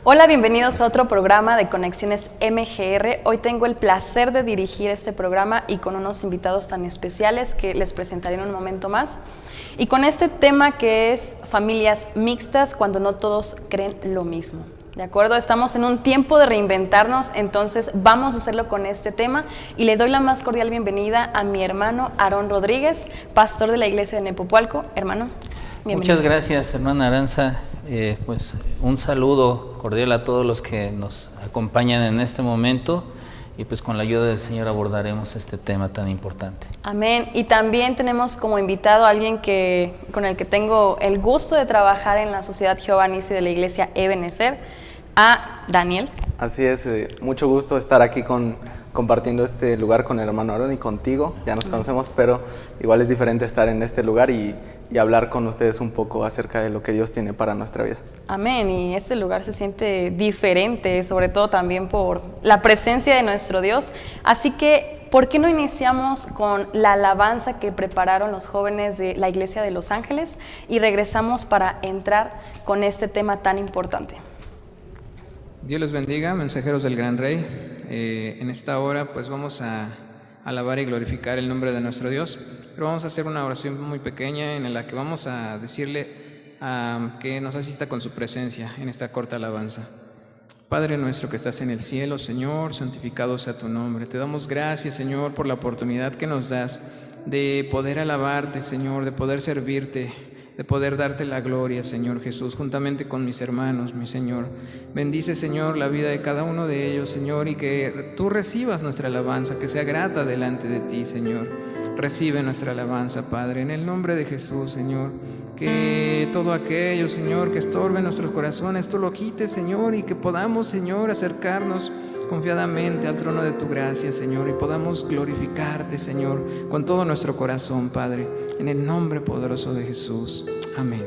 Hola, bienvenidos a otro programa de Conexiones MGR. Hoy tengo el placer de dirigir este programa y con unos invitados tan especiales que les presentaré en un momento más. Y con este tema que es familias mixtas cuando no todos creen lo mismo. ¿De acuerdo? Estamos en un tiempo de reinventarnos, entonces vamos a hacerlo con este tema y le doy la más cordial bienvenida a mi hermano Aarón Rodríguez, pastor de la iglesia de Nepopualco. Hermano, bienvenido. Muchas gracias, hermana Aranza. Pues un saludo cordial a todos los que nos acompañan en este momento y pues con la ayuda del Señor abordaremos este tema tan importante. Amén. Y también tenemos como invitado a alguien con el que tengo el gusto de trabajar en la Sociedad Jehová Nissi de la iglesia Ebenezer, a Daniel. Así es, mucho gusto estar aquí compartiendo este lugar con el hermano Aarón y contigo. Ya nos conocemos, pero igual es diferente estar en este lugar y hablar con ustedes un poco acerca de lo que Dios tiene para nuestra vida. Amén, y este lugar se siente diferente, sobre todo también por la presencia de nuestro Dios. Así que, ¿por qué no iniciamos con la alabanza que prepararon los jóvenes de la Iglesia de Los Ángeles y regresamos para entrar con este tema tan importante? Dios los bendiga, mensajeros del Gran Rey. En esta hora pues vamos a alabar y glorificar el nombre de nuestro Dios, pero vamos a hacer una oración muy pequeña en la que vamos a decirle que nos asista con su presencia en esta corta alabanza. Padre nuestro que estás en el cielo, Señor, santificado sea tu nombre. Te damos gracias, Señor, por la oportunidad que nos das de poder alabarte, Señor, de poder servirte, de poder darte la gloria, Señor Jesús, juntamente con mis hermanos, mi Señor. Bendice, Señor, la vida de cada uno de ellos, Señor, y que tú recibas nuestra alabanza, que sea grata delante de ti, Señor. Recibe nuestra alabanza, Padre, en el nombre de Jesús, Señor. Que todo aquello, Señor, que estorbe nuestros corazones, tú lo quites, Señor, y que podamos, Señor, acercarnos confiadamente al trono de tu gracia, Señor, y podamos glorificarte, Señor, con todo nuestro corazón, Padre, en el nombre poderoso de Jesús. Amén.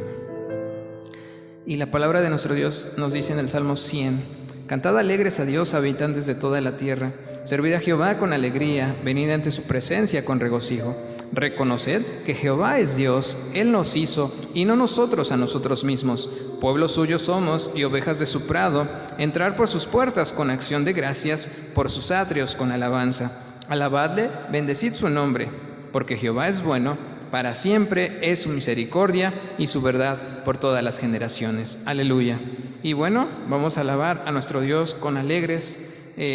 Y la palabra de nuestro Dios nos dice en el Salmo 100: Cantad alegres a Dios, habitantes de toda la tierra, servid a Jehová con alegría, venid ante su presencia con regocijo. Reconoced que Jehová es Dios, Él nos hizo y no nosotros a nosotros mismos. Pueblo suyo somos y ovejas de su prado. Entrar por sus puertas con acción de gracias, por sus atrios con alabanza. Alabadle, bendecid su nombre, porque Jehová es bueno, para siempre es su misericordia y su verdad por todas las generaciones. Aleluya. Y bueno, vamos a alabar a nuestro Dios con alegres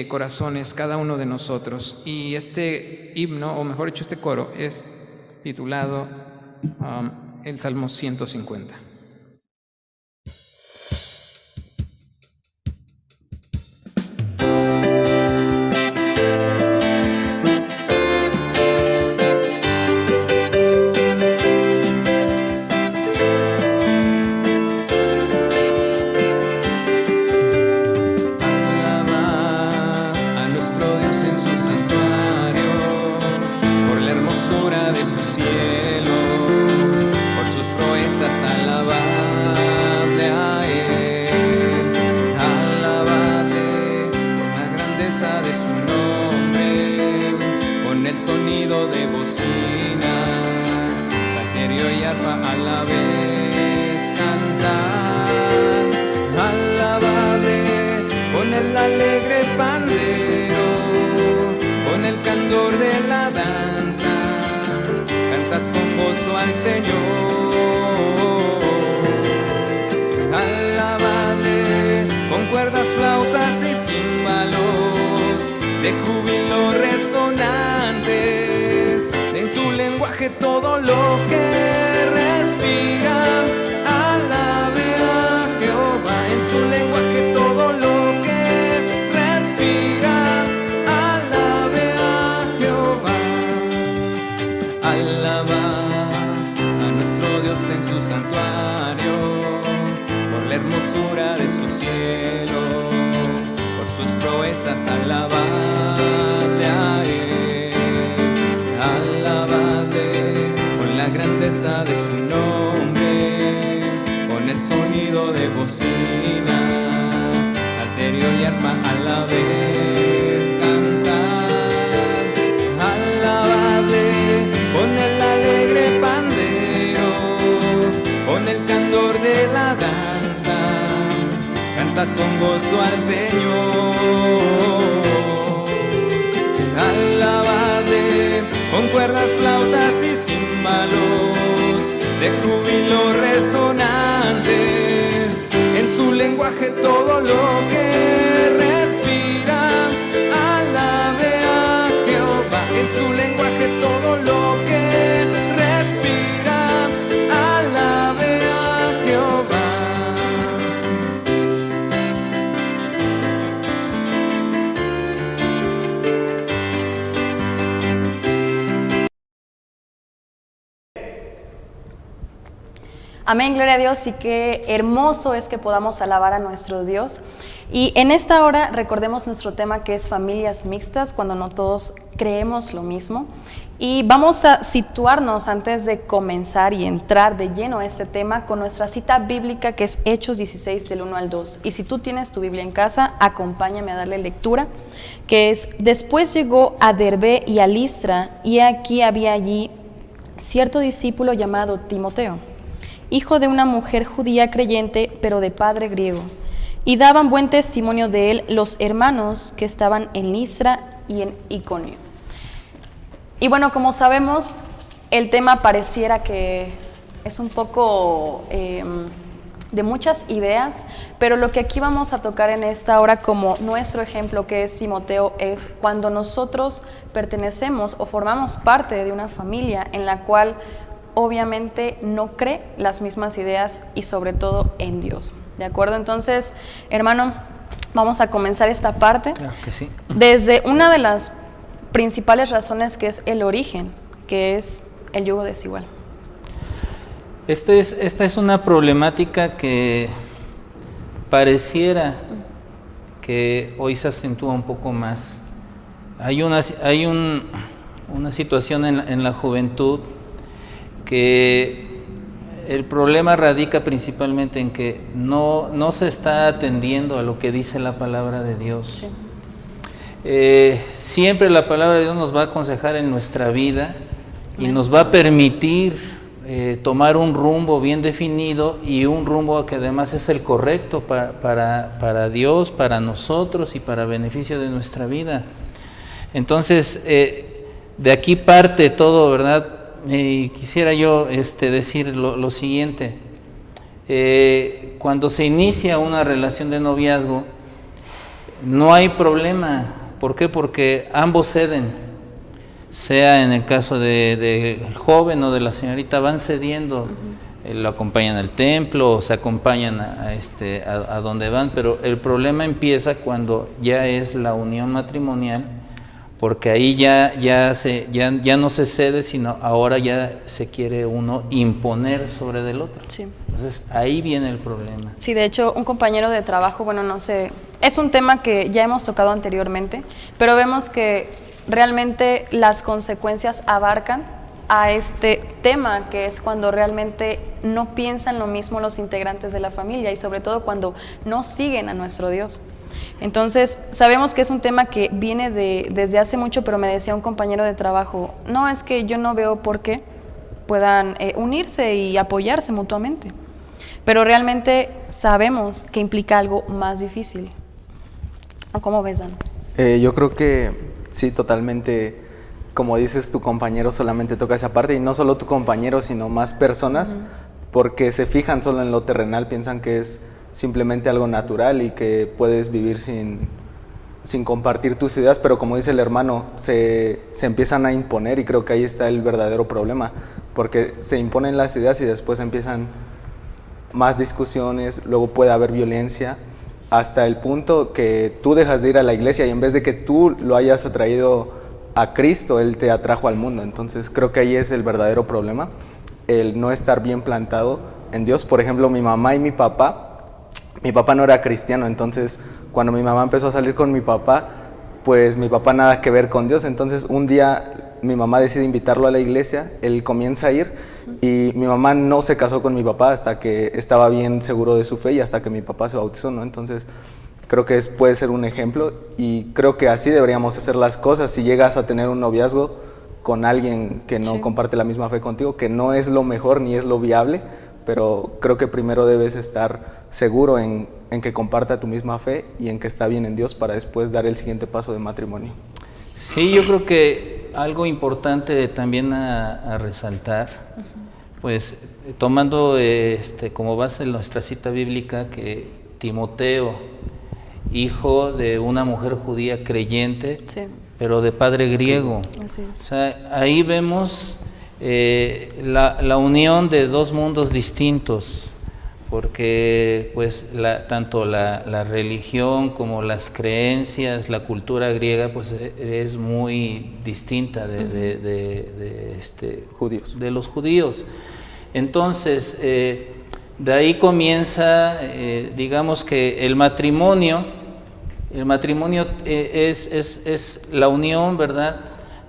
corazones, cada uno de nosotros. Y este himno, o mejor dicho, este coro, es titulado el Salmo 150. De su cielo, por sus proezas alabadle a él, alabadle por la grandeza de su nombre, con el sonido de bocina, salterio y arpa a la vez cantar, alabadle con el alegre pandero, con el candor de la danza. Cantad con gozo al Señor, alabadle con cuerdas, flautas y címbalos de júbilo resonantes, en su lenguaje todo lo que respira, alabe a Jehová, en su lenguaje todo lo que respira, alabe a Jehová. Alaba a nuestro Dios en su santuario, por la hermosura de su cielo, por sus proezas alabadle a él, alabadle con la grandeza de su nombre, con el sonido de bocina, salterio y arpa a la vez cantar, alabadle con el alegre pandero, con el candor de la danza. Cantad con gozo al Señor. Alabadle con cuerdas, flautas y címbalos de júbilo resonantes, en su lenguaje todo lo que respira. Alabe a Jehová, en su lenguaje todo lo que respira. Alabe a Jehová. Amén, gloria a Dios, y qué hermoso es que podamos alabar a nuestro Dios. Y en esta hora recordemos nuestro tema, que es familias mixtas, cuando no todos creemos lo mismo. Y vamos a situarnos antes de comenzar y entrar de lleno a este tema con nuestra cita bíblica, que es Hechos 16 del 1 al 2. Y si tú tienes tu Biblia en casa, acompáñame a darle lectura, que es: después llegó a Derbe y a Listra, y aquí había allí cierto discípulo llamado Timoteo, hijo de una mujer judía creyente, pero de padre griego, y daban buen testimonio de él los hermanos que estaban en Listra y en Iconio. Y bueno, como sabemos, el tema pareciera que es un poco de muchas ideas, pero lo que aquí vamos a tocar en esta hora como nuestro ejemplo, que es Timoteo, es cuando nosotros pertenecemos o formamos parte de una familia en la cual obviamente no cree las mismas ideas y sobre todo en Dios. ¿De acuerdo? Entonces, hermano, vamos a comenzar esta parte. Claro que sí. Desde una de las principales razones, que es el origen, que es el yugo desigual. Esta es una problemática que pareciera que hoy se acentúa un poco más. Hay una situación en la juventud que el problema radica principalmente en que no se está atendiendo a lo que dice la palabra de Dios. Sí. Siempre la palabra de Dios nos va a aconsejar en nuestra vida y nos va a permitir tomar un rumbo bien definido, y un rumbo que además es el correcto para Dios, para nosotros y para beneficio de nuestra vida. Entonces, de aquí parte todo, ¿verdad? Quisiera yo decir lo siguiente. Cuando se inicia una relación de noviazgo, no hay problema. ¿Por qué? Porque ambos ceden. Sea en el caso del joven o de la señorita, van cediendo. Lo acompañan al templo o se acompañan a donde van, pero el problema empieza cuando ya es la unión matrimonial, porque ahí ya no se cede, sino ahora ya se quiere uno imponer sobre del otro. Sí. Entonces ahí viene el problema. Sí, de hecho, un compañero de trabajo, bueno, no sé, es un tema que ya hemos tocado anteriormente, pero vemos que realmente las consecuencias abarcan a este tema, que es cuando realmente no piensan lo mismo los integrantes de la familia, y sobre todo cuando no siguen a nuestro Dios. Entonces, sabemos que es un tema que viene desde hace mucho, pero me decía un compañero de trabajo, no, es que yo no veo por qué puedan unirse y apoyarse mutuamente, pero realmente sabemos que implica algo más difícil. ¿Cómo ves, Dan? Yo creo que sí, totalmente. Como dices, tu compañero solamente toca esa parte, y no solo tu compañero, sino más personas, porque se fijan solo en lo terrenal, piensan que es simplemente algo natural y que puedes vivir sin compartir tus ideas, pero como dice el hermano, se empiezan a imponer, y creo que ahí está el verdadero problema, porque se imponen las ideas y después empiezan más discusiones, luego puede haber violencia, hasta el punto que tú dejas de ir a la iglesia, y en vez de que tú lo hayas atraído a Cristo, Él te atrajo al mundo. Entonces creo que ahí es el verdadero problema, el no estar bien plantado en Dios. Por ejemplo, mi mamá y mi papá no era cristiano, entonces cuando mi mamá empezó a salir con mi papá, pues mi papá nada que ver con Dios. Entonces un día mi mamá decide invitarlo a la iglesia, él comienza a ir, y mi mamá no se casó con mi papá hasta que estaba bien seguro de su fe y hasta que mi papá se bautizó, ¿no? Entonces creo que puede ser un ejemplo, y creo que así deberíamos hacer las cosas. Si llegas a tener un noviazgo con alguien que no comparte la misma fe contigo, que no es lo mejor ni es lo viable, pero creo que primero debes estar seguro en que comparta tu misma fe y en que está bien en Dios para después dar el siguiente paso de matrimonio. Sí, yo creo que algo importante también a resaltar, pues tomando como base nuestra cita bíblica, que Timoteo, hijo de una mujer judía creyente, Sí. pero de padre griego. Así es. O sea, ahí vemos la unión de dos mundos distintos, porque pues tanto la religión como las creencias, la cultura griega, pues es muy distinta Judíos. de los judíos. Entonces, de ahí comienza, digamos que el matrimonio es la unión, ¿verdad?,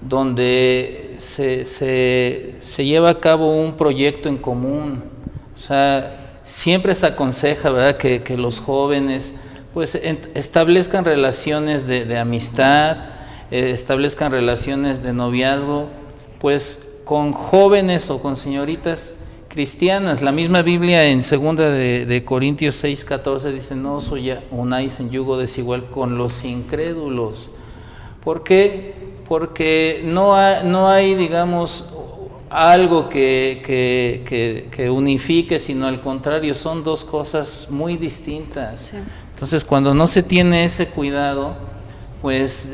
donde se lleva a cabo un proyecto en común. O sea, siempre se aconseja, ¿verdad?, que los jóvenes pues establezcan relaciones de amistad, establezcan relaciones de noviazgo, pues con jóvenes o con señoritas cristianas. La misma Biblia en 2 de Corintios 6:14 dice: no os unáis en yugo desigual con los incrédulos. ¿Por qué? Porque no hay, digamos, algo que unifique, sino al contrario, son dos cosas muy distintas. Sí. Entonces, cuando no se tiene ese cuidado, pues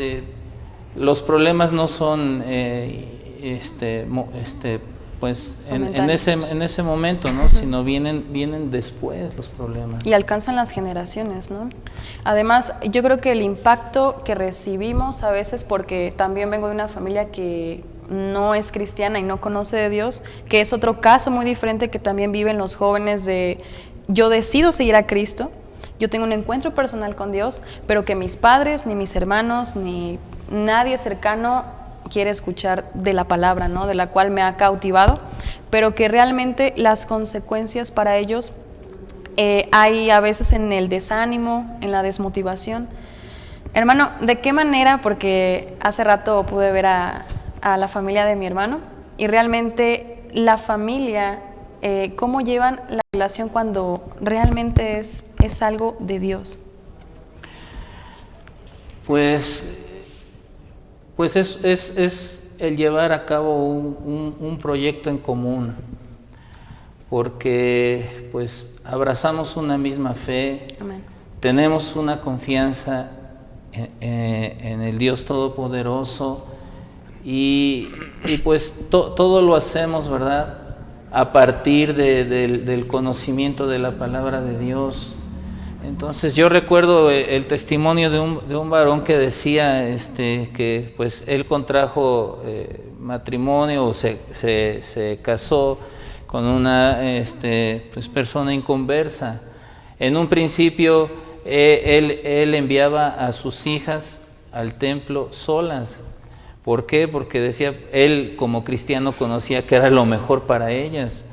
los problemas no son pues en ese momento, ¿no? Sino vienen después los problemas. Y alcanzan las generaciones, ¿no? Además, yo creo que el impacto que recibimos a veces, porque también vengo de una familia que no es cristiana y no conoce de Dios, que es otro caso muy diferente que también viven los jóvenes de yo decido seguir a Cristo, yo tengo un encuentro personal con Dios, pero que mis padres, ni mis hermanos, ni nadie cercano quiere escuchar de la palabra, ¿no?, de la cual me ha cautivado, pero que realmente las consecuencias para ellos hay a veces en el desánimo, en la desmotivación. Hermano, ¿de qué manera? Porque hace rato pude ver a la familia de mi hermano y realmente la familia, ¿cómo llevan la relación cuando realmente es algo de Dios? Pues es el llevar a cabo un proyecto en común, porque pues abrazamos una misma fe. Amén. Tenemos una confianza en el Dios Todopoderoso y pues todo lo hacemos, ¿verdad?, a partir del conocimiento de la palabra de Dios. Entonces yo recuerdo el testimonio de un varón que decía que pues él contrajo matrimonio o se casó con una pues persona inconversa. En un principio él enviaba a sus hijas al templo solas. ¿Por qué? Porque decía, él como cristiano conocía que era lo mejor para ellas.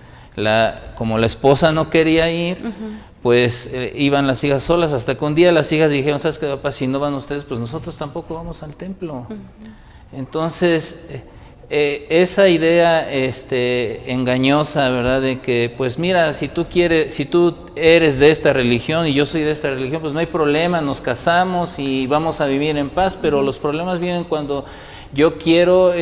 Como la esposa no quería ir, pues iban las hijas solas, hasta que un día las hijas dijeron: ¿sabes qué, papá? Si no van ustedes, pues nosotros tampoco vamos al templo. Entonces, esa idea engañosa, ¿verdad?, de que pues mira, si tú eres de esta religión y yo soy de esta religión, pues no hay problema, nos casamos y vamos a vivir en paz. Pero los problemas vienen cuando yo quiero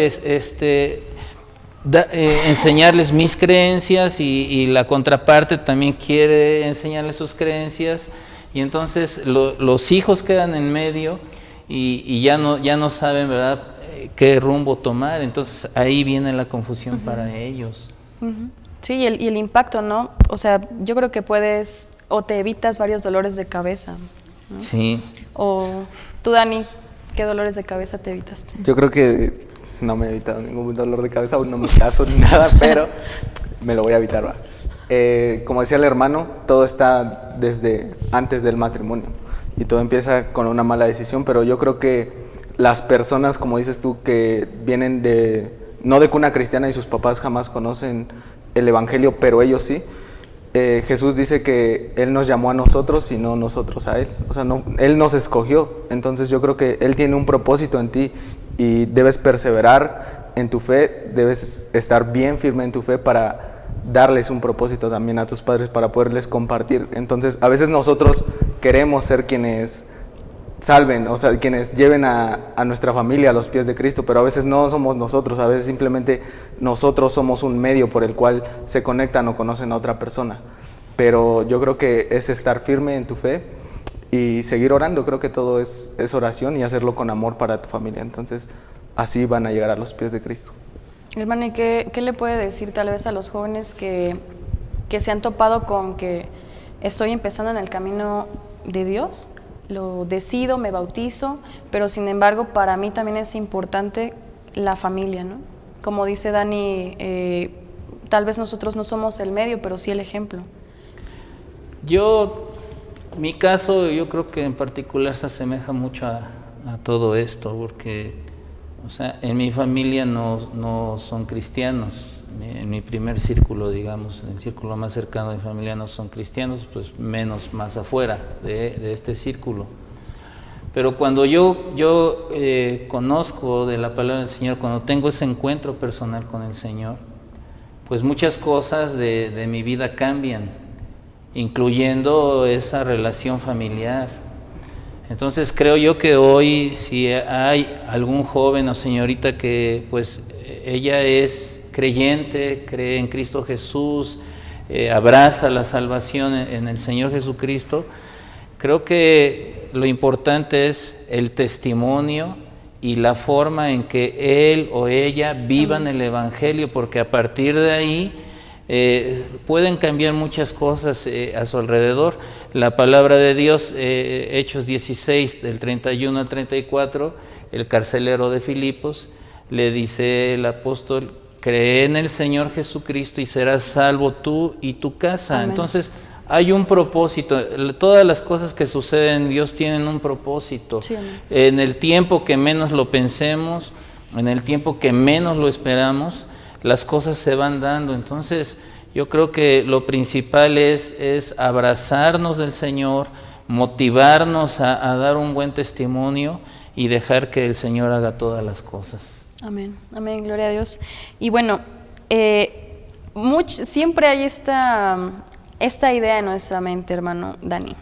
enseñarles mis creencias y la contraparte también quiere enseñarles sus creencias, y entonces los hijos quedan en medio y ya no saben, ¿verdad?, qué rumbo tomar. Entonces ahí viene la confusión para ellos. Sí, y el impacto, ¿no? O sea, yo creo que puedes o te evitas varios dolores de cabeza, ¿no? Sí. O tú, Dani, ¿qué dolores de cabeza te evitaste? Yo creo que no me he evitado ningún dolor de cabeza, aún no me caso ni nada, pero me lo voy a evitar, ¿va? Como decía el hermano, todo está desde antes del matrimonio y todo empieza con una mala decisión, pero yo creo que las personas, como dices tú, que vienen no de cuna cristiana y sus papás jamás conocen el evangelio, pero ellos sí, Jesús dice que Él nos llamó a nosotros y no nosotros a Él. O sea, Él nos escogió. Entonces yo creo que Él tiene un propósito en ti y debes perseverar en tu fe, debes estar bien firme en tu fe para darles un propósito también a tus padres para poderles compartir. Entonces, a veces nosotros queremos ser quienes salven, o sea, quienes lleven a nuestra familia a los pies de Cristo, pero a veces no somos nosotros, a veces simplemente nosotros somos un medio por el cual se conectan o conocen a otra persona. Pero yo creo que es estar firme en tu fe y seguir orando. Creo que todo es oración y hacerlo con amor para tu familia. Entonces, así van a llegar a los pies de Cristo. Hermano, ¿y qué le puede decir tal vez a los jóvenes que se han topado con que estoy empezando en el camino de Dios? Lo decido, me bautizo, pero sin embargo para mí también es importante la familia, ¿no? Como dice Dani, tal vez nosotros no somos el medio, pero sí el ejemplo. Mi caso, yo creo que en particular se asemeja mucho a todo esto, porque, o sea, en mi familia no son cristianos. En mi primer círculo, digamos, en el círculo más cercano de mi familia no son cristianos, pues menos más afuera de este círculo. Pero cuando yo conozco de la palabra del Señor, cuando tengo ese encuentro personal con el Señor, pues muchas cosas de mi vida cambian, incluyendo esa relación familiar. Entonces creo yo que hoy, si hay algún joven o señorita que pues ella es creyente, cree en Cristo Jesús, abraza la salvación en el Señor Jesucristo, creo que lo importante es el testimonio y la forma en que él o ella vivan el Evangelio, porque a partir de ahí pueden cambiar muchas cosas a su alrededor. La palabra de Dios, Hechos 16, del 31 al 34, el carcelero de Filipos, le dice el apóstol: cree en el Señor Jesucristo y serás salvo tú y tu casa. Amén. Entonces hay un propósito. Todas las cosas que suceden en Dios tienen un propósito. Sí. En el tiempo que menos lo pensemos, en el tiempo que menos lo esperamos, las cosas se van dando. Entonces yo creo que lo principal es abrazarnos del Señor, motivarnos a dar un buen testimonio y dejar que el Señor haga todas las cosas. Amén, amén, gloria a Dios. Y bueno, siempre hay esta idea en nuestra mente, hermano Dani.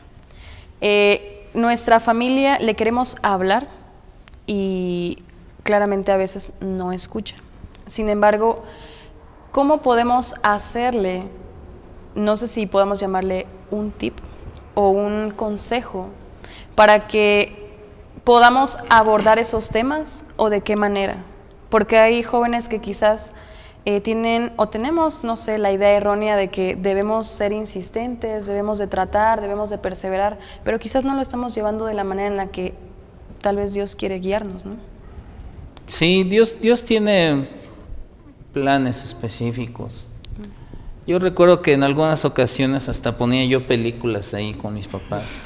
Nuestra familia le queremos hablar y claramente a veces no escucha. Sin embargo, ¿cómo podemos hacerle, no sé si podemos llamarle un tip o un consejo, para que podamos abordar esos temas, o de qué manera? Porque hay jóvenes que quizás tienen o tenemos, no sé, la idea errónea de que debemos ser insistentes, debemos de tratar, debemos de perseverar, pero quizás no lo estamos llevando de la manera en la que tal vez Dios quiere guiarnos, ¿no? Sí, Dios tiene planes específicos. Yo recuerdo que en algunas ocasiones hasta ponía yo películas ahí con mis papás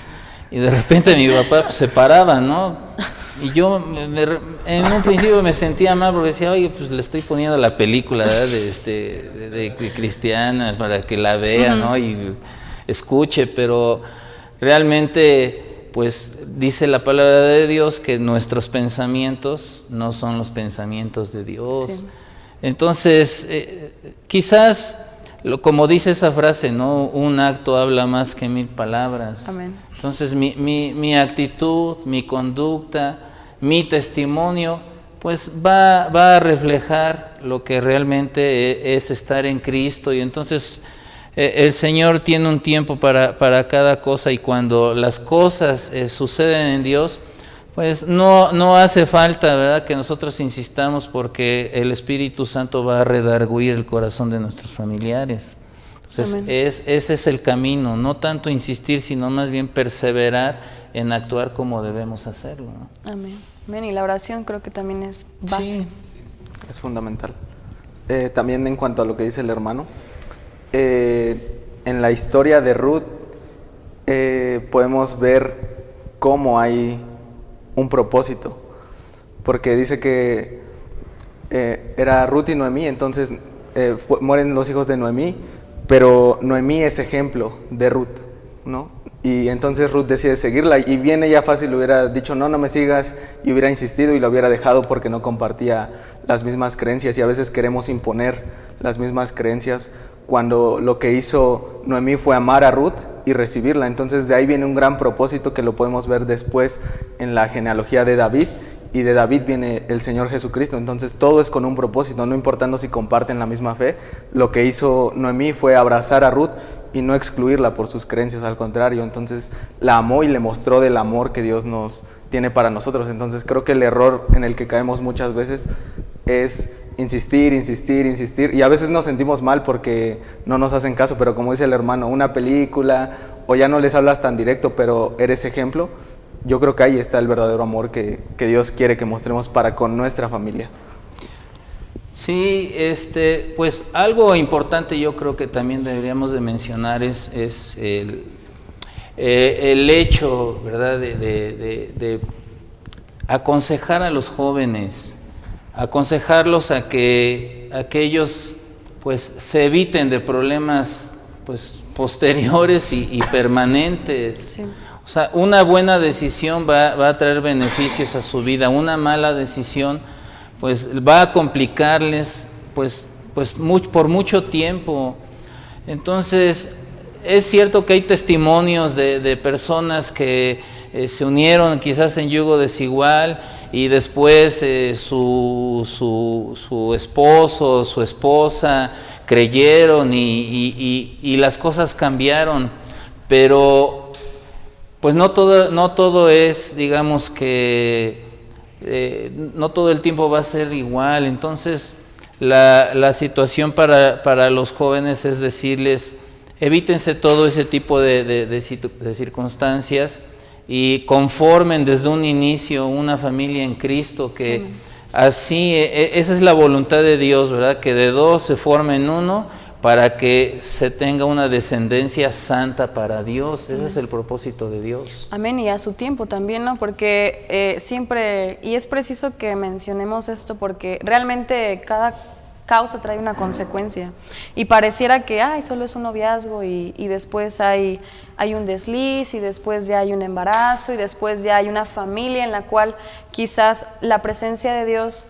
y de repente mi papá pues, se paraba, ¿no? Y yo en un principio me sentía mal porque decía, oye, pues le estoy poniendo la película, ¿verdad? de cristiana para que la vea, ¿no? Y pues, escuche, pero realmente, pues dice la palabra de Dios que nuestros pensamientos no son los pensamientos de Dios. Sí. Entonces, quizás, como dice esa frase, ¿no? Un acto habla más que 1000 palabras. Amén. Entonces, mi actitud, mi conducta, mi testimonio, pues va a reflejar lo que realmente es estar en Cristo. Y entonces el Señor tiene un tiempo para cada cosa, y cuando las cosas suceden en Dios, pues no hace falta, ¿verdad?, que nosotros insistamos, porque el Espíritu Santo va a redarguir el corazón de nuestros familiares. Entonces ese es el camino, no tanto insistir, sino más bien perseverar en actuar como debemos hacerlo, ¿no? Amén. Amén. Y la oración creo que también es base. Sí, es fundamental. También en cuanto a lo que dice el hermano, en la historia de Ruth podemos ver cómo hay un propósito, porque dice que era Ruth y Noemí. Entonces mueren los hijos de Noemí, pero Noemí es ejemplo de Ruth, ¿no? Y entonces Ruth decide seguirla, y bien ella fácil le hubiera dicho no me sigas, y hubiera insistido y la hubiera dejado porque no compartía las mismas creencias. Y a veces queremos imponer las mismas creencias cuando lo que hizo Noemí fue amar a Ruth y recibirla. Entonces de ahí viene un gran propósito que lo podemos ver después en la genealogía de David, y de David viene el Señor Jesucristo. Entonces todo es con un propósito, no importando si comparten la misma fe. Lo que hizo Noemí fue abrazar a Ruth y no excluirla por sus creencias, al contrario. Entonces la amó y le mostró del amor que Dios nos tiene para nosotros. Entonces creo que el error en el que caemos muchas veces es insistir, y a veces nos sentimos mal porque no nos hacen caso, pero como dice el hermano, una película, o ya no les hablas tan directo, pero eres ejemplo. Yo creo que ahí está el verdadero amor que Dios quiere que mostremos para con nuestra familia. Sí, pues algo importante yo creo que también deberíamos de mencionar es el hecho, ¿verdad?, de aconsejar a los jóvenes, aconsejarlos a que ellos pues se eviten de problemas pues posteriores y permanentes. Sí. O sea, una buena decisión va a traer beneficios a su vida, una mala decisión pues va a complicarles por mucho tiempo. Entonces, es cierto que hay testimonios de personas que se unieron quizás en yugo desigual y después su esposo, su esposa creyeron y las cosas cambiaron, pero pues no todo es, digamos que no todo el tiempo va a ser igual. Entonces la situación para los jóvenes es decirles, evítense todo ese tipo de circunstancias y conformen desde un inicio una familia en Cristo, que sí, así, esa es la voluntad de Dios, ¿verdad? Que de dos se formen uno, para que se tenga una descendencia santa para Dios. Ese es el propósito de Dios. Amén, y a su tiempo también, ¿no? Porque siempre, y es preciso que mencionemos esto, porque realmente cada causa trae una consecuencia, y pareciera que solo es un noviazgo y después hay un desliz, y después ya hay un embarazo, y después ya hay una familia en la cual quizás la presencia de Dios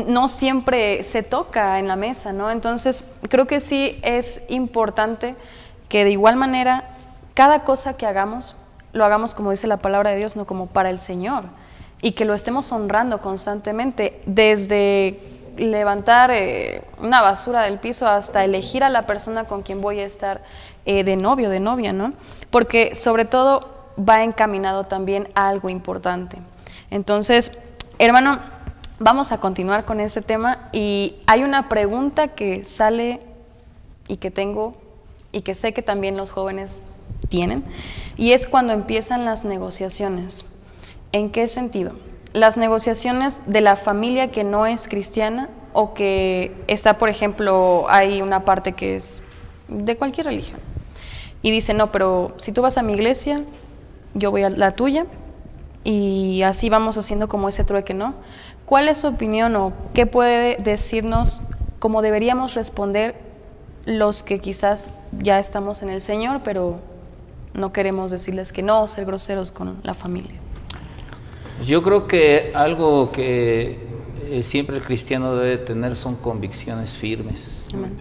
no siempre se toca en la mesa, ¿no? Entonces creo que sí es importante que de igual manera cada cosa que hagamos, lo hagamos como dice la palabra de Dios, no como para el Señor, y que lo estemos honrando constantemente, desde levantar una basura del piso hasta elegir a la persona con quien voy a estar de novio, de novia, ¿no? Porque sobre todo va encaminado también a algo importante. Entonces, hermano, vamos a continuar con este tema, y hay una pregunta que sale y que tengo y que sé que también los jóvenes tienen, y es cuando empiezan las negociaciones. ¿En qué sentido? Las negociaciones de la familia que no es cristiana, o que está, por ejemplo, hay una parte que es de cualquier religión y dice, no, pero si tú vas a mi iglesia, yo voy a la tuya, y así vamos haciendo como ese trueque, ¿no? ¿Cuál es su opinión, o qué puede decirnos cómo deberíamos responder los que quizás ya estamos en el Señor, pero no queremos decirles que no, ser groseros con la familia? Yo creo que algo que siempre el cristiano debe tener son convicciones firmes. Amén.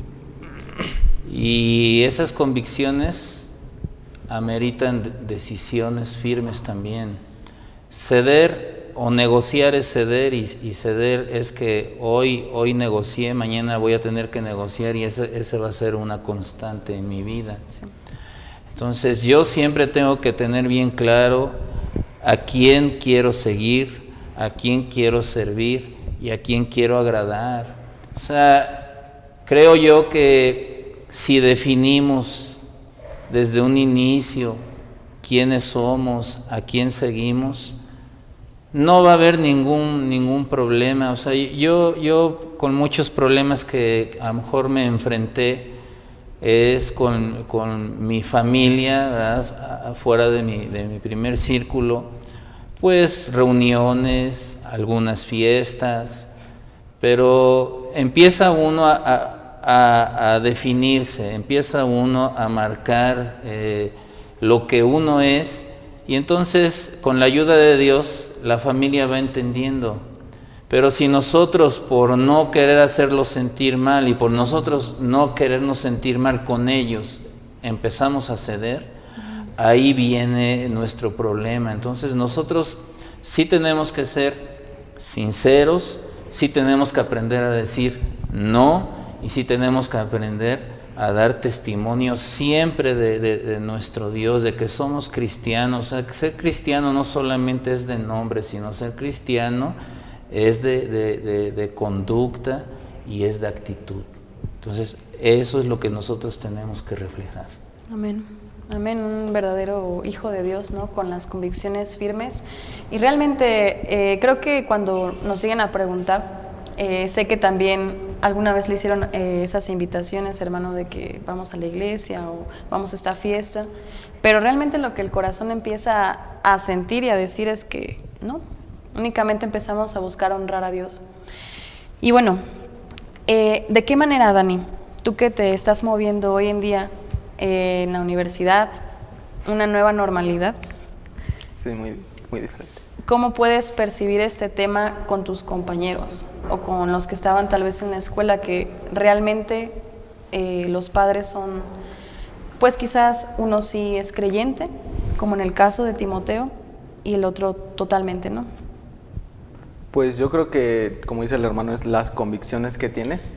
Y esas convicciones ameritan decisiones firmes también. Ceder o negociar es ceder, y ceder es que hoy negocié, mañana voy a tener que negociar, y ese va a ser una constante en mi vida. Sí. Entonces yo siempre tengo que tener bien claro a quién quiero seguir, a quién quiero servir y a quién quiero agradar. O sea, creo yo que si definimos desde un inicio quiénes somos, a quién seguimos, no va a haber ningún problema. O sea, yo con muchos problemas que a lo mejor me enfrenté es con mi familia, ¿verdad? Fuera de mi primer círculo, pues reuniones, algunas fiestas, pero empieza uno a definirse, empieza uno a marcar lo que uno es, y entonces con la ayuda de Dios la familia va entendiendo. Pero si nosotros, por no querer hacerlos sentir mal y por nosotros no querernos sentir mal con ellos, empezamos a ceder, ahí viene nuestro problema. Entonces nosotros sí tenemos que ser sinceros, sí tenemos que aprender a decir no, y sí tenemos que aprender a dar testimonio siempre de nuestro Dios, de que somos cristianos. O sea, que ser cristiano no solamente es de nombre, sino ser cristiano es de conducta y es de actitud. Entonces, eso es lo que nosotros tenemos que reflejar. Amén. Amén, un verdadero hijo de Dios, ¿no? Con las convicciones firmes. Y realmente creo que cuando nos lleguen a preguntar, sé que también alguna vez le hicieron esas invitaciones, hermano, de que vamos a la iglesia o vamos a esta fiesta, pero realmente lo que el corazón empieza a sentir y a decir es que no, únicamente empezamos a buscar honrar a Dios. Y bueno, ¿de qué manera, Dani, tú que te estás moviendo hoy en día en la universidad, una nueva normalidad? Sí, muy, muy diferente. ¿Cómo puedes percibir este tema con tus compañeros o con los que estaban tal vez en la escuela, que realmente los padres son, pues quizás uno sí es creyente, como en el caso de Timoteo, y el otro totalmente no? Pues yo creo que, como dice el hermano, es las convicciones que tienes.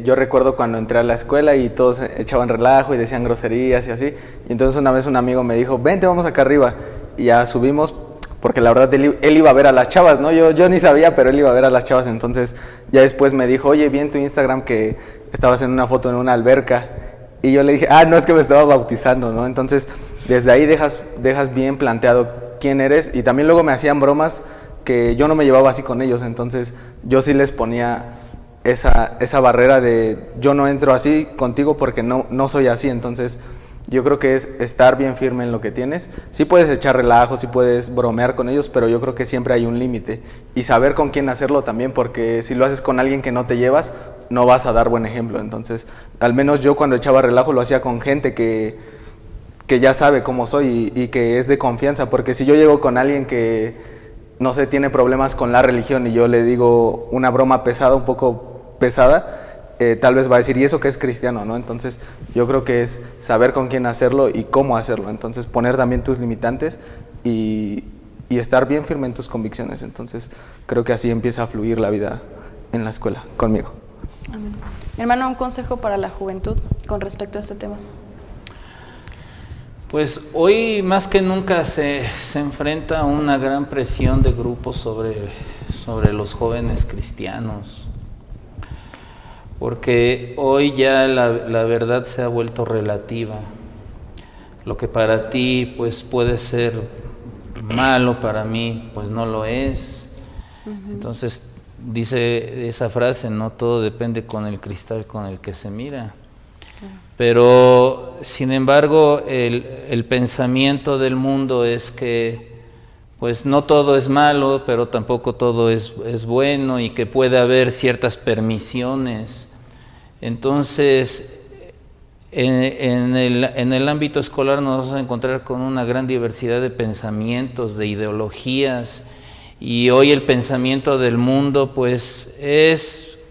Yo recuerdo cuando entré a la escuela y todos echaban relajo y decían groserías y así. Y entonces una vez un amigo me dijo, vente, vamos acá arriba. Y ya subimos, porque la verdad él iba a ver a las chavas, ¿no? Yo ni sabía, pero él iba a ver a las chavas. Entonces ya después me dijo, oye, vi en tu Instagram que estabas en una foto en una alberca. Y yo le dije, no, es que me estaba bautizando, ¿no? Entonces desde ahí dejas bien planteado quién eres. Y también luego me hacían bromas que yo no me llevaba así con ellos, entonces yo sí les ponía esa barrera de yo no entro así contigo porque no soy así. Entonces yo creo que es estar bien firme en lo que tienes. Sí puedes echar relajo, sí puedes bromear con ellos, pero yo creo que siempre hay un límite, y saber con quién hacerlo también, porque si lo haces con alguien que no te llevas, no vas a dar buen ejemplo. Entonces al menos yo cuando echaba relajo lo hacía con gente que ya sabe cómo soy y que es de confianza, porque si yo llego con alguien que no sé, tiene problemas con la religión y yo le digo una broma pesada, un poco pesada, tal vez va a decir, ¿y eso qué es cristiano?, ¿no? Entonces yo creo que es saber con quién hacerlo y cómo hacerlo. Entonces poner también tus limitantes y estar bien firme en tus convicciones. Entonces creo que así empieza a fluir la vida en la escuela conmigo. Amén. Hermano, un consejo para la juventud con respecto a este tema. Pues hoy más que nunca se enfrenta una gran presión de grupos sobre los jóvenes cristianos, porque hoy ya la verdad se ha vuelto relativa. Lo que para ti pues puede ser malo, para mí pues no lo es. Entonces dice esa frase, no todo depende con el cristal con el que se mira. Pero sin embargo el pensamiento del mundo es que pues no todo es malo, pero tampoco todo es bueno, y que puede haber ciertas permisiones. Entonces en el ámbito escolar nos vamos a encontrar con una gran diversidad de pensamientos, de ideologías, y hoy el pensamiento del mundo pues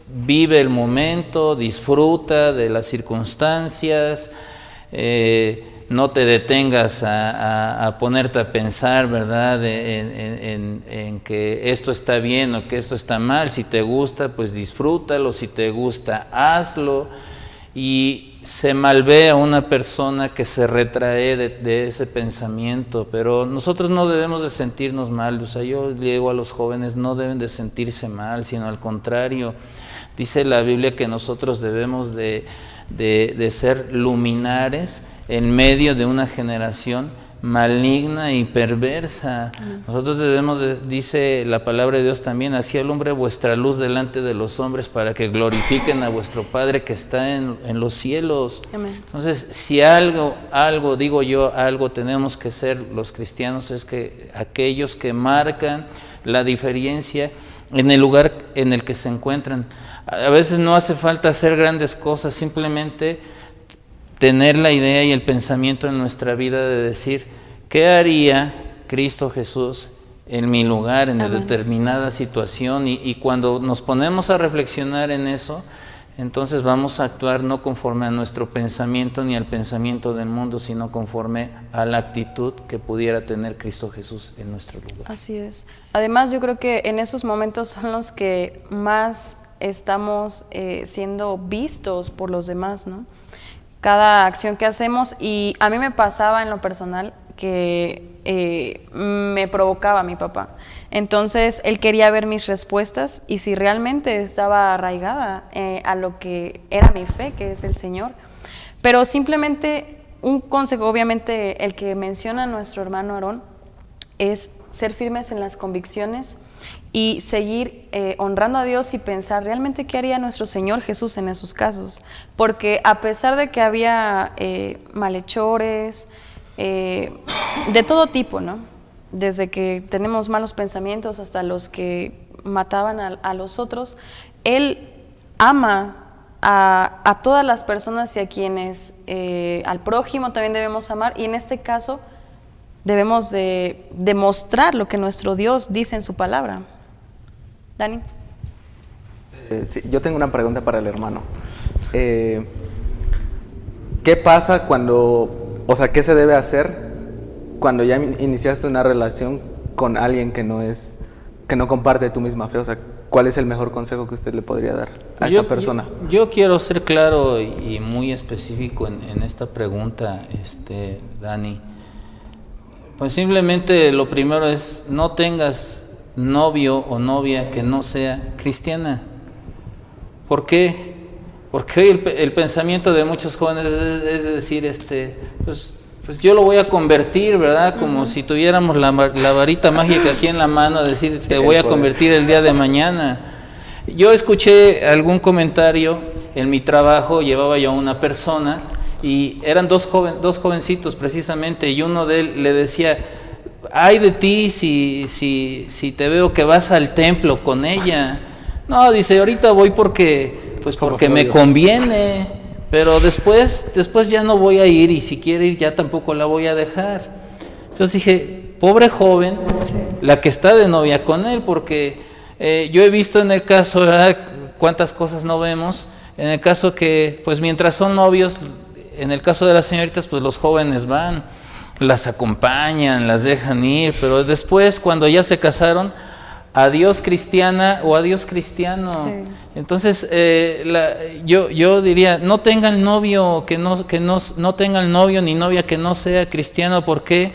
vive el momento, disfruta de las circunstancias, no te detengas a ponerte a pensar, ¿verdad?, en que esto está bien o que esto está mal. Si te gusta, pues disfrútalo; si te gusta, hazlo. Y se malvea a una persona que se retrae de ese pensamiento. Pero nosotros no debemos de sentirnos mal. O sea, yo digo a los jóvenes, no deben de sentirse mal, sino al contrario. Dice la Biblia que nosotros debemos de ser luminares en medio de una generación maligna y perversa. Nosotros debemos dice la palabra de Dios también, así alumbre vuestra luz delante de los hombres para que glorifiquen a vuestro Padre que está en los cielos. Amén. Entonces, si algo tenemos que ser los cristianos, es que aquellos que marcan la diferencia en el lugar en el que se encuentran. A veces no hace falta hacer grandes cosas, simplemente tener la idea y el pensamiento en nuestra vida de decir, ¿qué haría Cristo Jesús en mi lugar, en Amén. determinada situación, y cuando nos ponemos a reflexionar en eso, entonces vamos a actuar no conforme a nuestro pensamiento ni al pensamiento del mundo, sino conforme a la actitud que pudiera tener Cristo Jesús en nuestro lugar. Así es. Además, yo creo que en esos momentos son los que más estamos siendo vistos por los demás, ¿no? Cada acción que hacemos, y a mí me pasaba en lo personal que me provocaba a mi papá. Entonces, él quería ver mis respuestas y si realmente estaba arraigada a lo que era mi fe, que es el Señor. Pero simplemente un consejo, obviamente el que menciona nuestro hermano Aarón, es ser firmes en las convicciones y seguir honrando a Dios y pensar realmente qué haría nuestro Señor Jesús en esos casos. Porque a pesar de que había malhechores, de todo tipo, ¿no? Desde que tenemos malos pensamientos hasta los que mataban a los otros, Él ama a todas las personas y a quienes, al prójimo también debemos amar, y en este caso debemos de demostrar lo que nuestro Dios dice en su palabra. Dani. Sí, yo tengo una pregunta para el hermano. ¿Qué pasa cuando, o sea, qué se debe hacer cuando ya iniciaste una relación con alguien que no comparte tu misma fe? O sea, ¿cuál es el mejor consejo que usted le podría dar a esa persona? Yo quiero ser claro y muy específico en esta pregunta, Dani. Pues simplemente lo primero es: no tengas novio o novia que no sea cristiana. ¿Por qué? Porque hoy el pensamiento de muchos jóvenes es decir, pues yo lo voy a convertir, ¿verdad? Como si tuviéramos la varita mágica aquí en la mano, decir, te voy a convertir el día de mañana. Yo escuché algún comentario en mi trabajo, llevaba yo a una persona y eran dos jovencitos precisamente, y uno de él le decía: ay de ti si te veo que vas al templo con ella. No, dice, ahorita voy porque me conviene, pero después ya no voy a ir, y si quiere ir ya tampoco la voy a dejar. Entonces dije, pobre joven, sí, la que está de novia con él, porque yo he visto en el caso, ¿verdad?, cuántas cosas no vemos, en el caso que, pues mientras son novios, en el caso de las señoritas, pues los jóvenes van, las acompañan, las dejan ir, pero después cuando ya se casaron, adiós cristiana o adiós cristiano. Sí. Entonces yo diría, no tengan novio no tengan novio ni novia que no sea cristiano. ¿Por qué?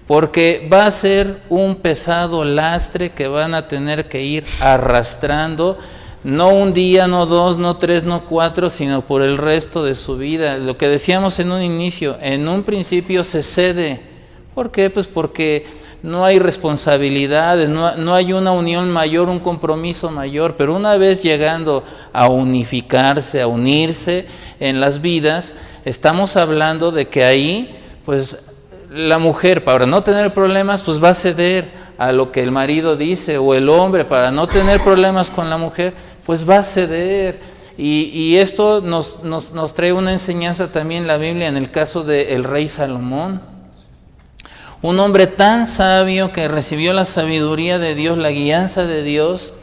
Porque va a ser un pesado lastre que van a tener que ir arrastrando, no un día, no dos, no tres, no cuatro, sino por el resto de su vida. Lo que decíamos en un inicio, en un principio se cede. ¿Por qué? Pues porque no hay responsabilidades, no hay una unión mayor, un compromiso mayor, pero una vez llegando a unificarse, a unirse en las vidas, estamos hablando de que ahí, pues la mujer, para no tener problemas, pues va a ceder a lo que el marido dice, o el hombre, para no tener problemas con la mujer, pues va a ceder. Y esto nos trae una enseñanza también la Biblia en el caso del rey Salomón. Un hombre tan sabio que recibió la sabiduría de Dios, la guianza de Dios,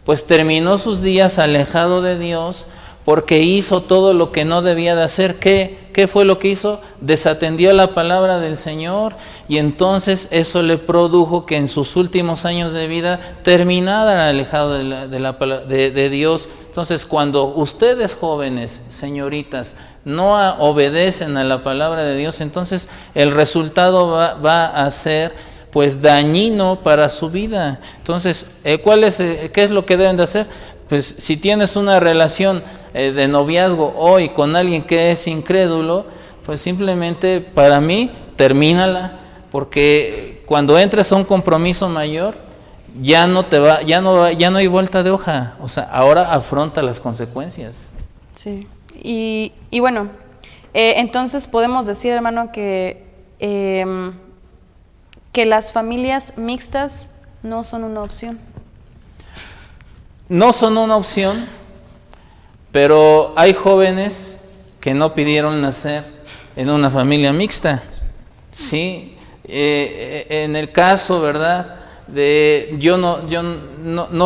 pues terminó sus días alejado de Dios porque hizo todo lo que no debía de hacer. ¿Qué fue lo que hizo? Desatendió la palabra del Señor, y entonces eso le produjo que en sus últimos años de vida terminara alejado de Dios. Entonces, cuando ustedes jóvenes, señoritas, no obedecen a la palabra de Dios, entonces el resultado va a ser pues dañino para su vida. Entonces, ¿qué es lo que deben de hacer? Pues si tienes una relación de noviazgo hoy con alguien que es incrédulo, pues simplemente, para mí, termínala, porque cuando entres a un compromiso mayor, ya no hay vuelta de hoja. O sea, ahora afronta las consecuencias. Sí. Y bueno, entonces podemos decir, hermano, que las familias mixtas no son una opción. No son una opción, pero hay jóvenes que no pidieron nacer en una familia mixta. Sí, en el caso, ¿verdad?, no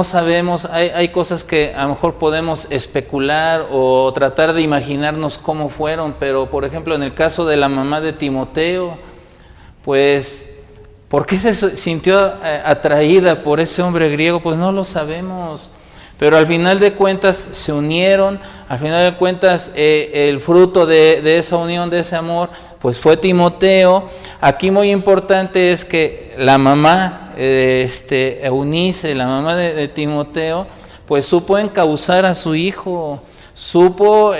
sabemos, hay cosas que a lo mejor podemos especular o tratar de imaginarnos cómo fueron, pero por ejemplo en el caso de la mamá de Timoteo, pues ¿por qué se sintió atraída por ese hombre griego? Pues no lo sabemos, pero al final de cuentas se unieron, al final de cuentas el fruto de esa unión, de ese amor, pues fue Timoteo. Aquí muy importante es que la mamá, Eunice, la mamá de Timoteo, pues supo encauzar a su hijo, supo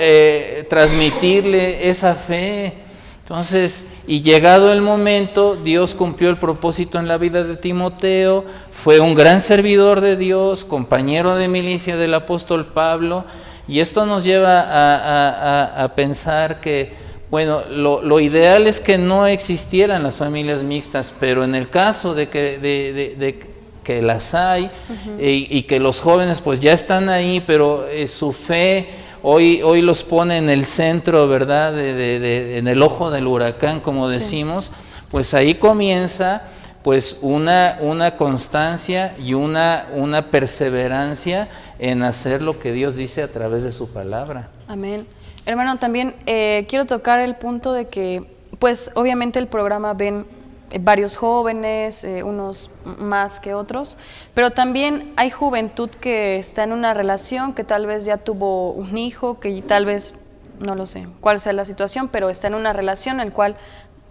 transmitirle esa fe. Entonces, y llegado el momento, Dios cumplió el propósito en la vida de Timoteo, fue un gran servidor de Dios, compañero de milicia del apóstol Pablo, y esto nos lleva a pensar que, bueno, lo ideal es que no existieran las familias mixtas, pero en el caso de que las hay, y que los jóvenes pues ya están ahí, pero su fe hoy los pone en el centro, ¿verdad? En el ojo del huracán, como decimos, pues ahí comienza pues una constancia y una perseverancia en hacer lo que Dios dice a través de su palabra. Amén. Hermano, también quiero tocar el punto de que, pues obviamente el programa ven varios jóvenes, unos más que otros, pero también hay juventud que está en una relación, que tal vez ya tuvo un hijo, que tal vez, no lo sé cuál sea la situación, pero está en una relación en la cual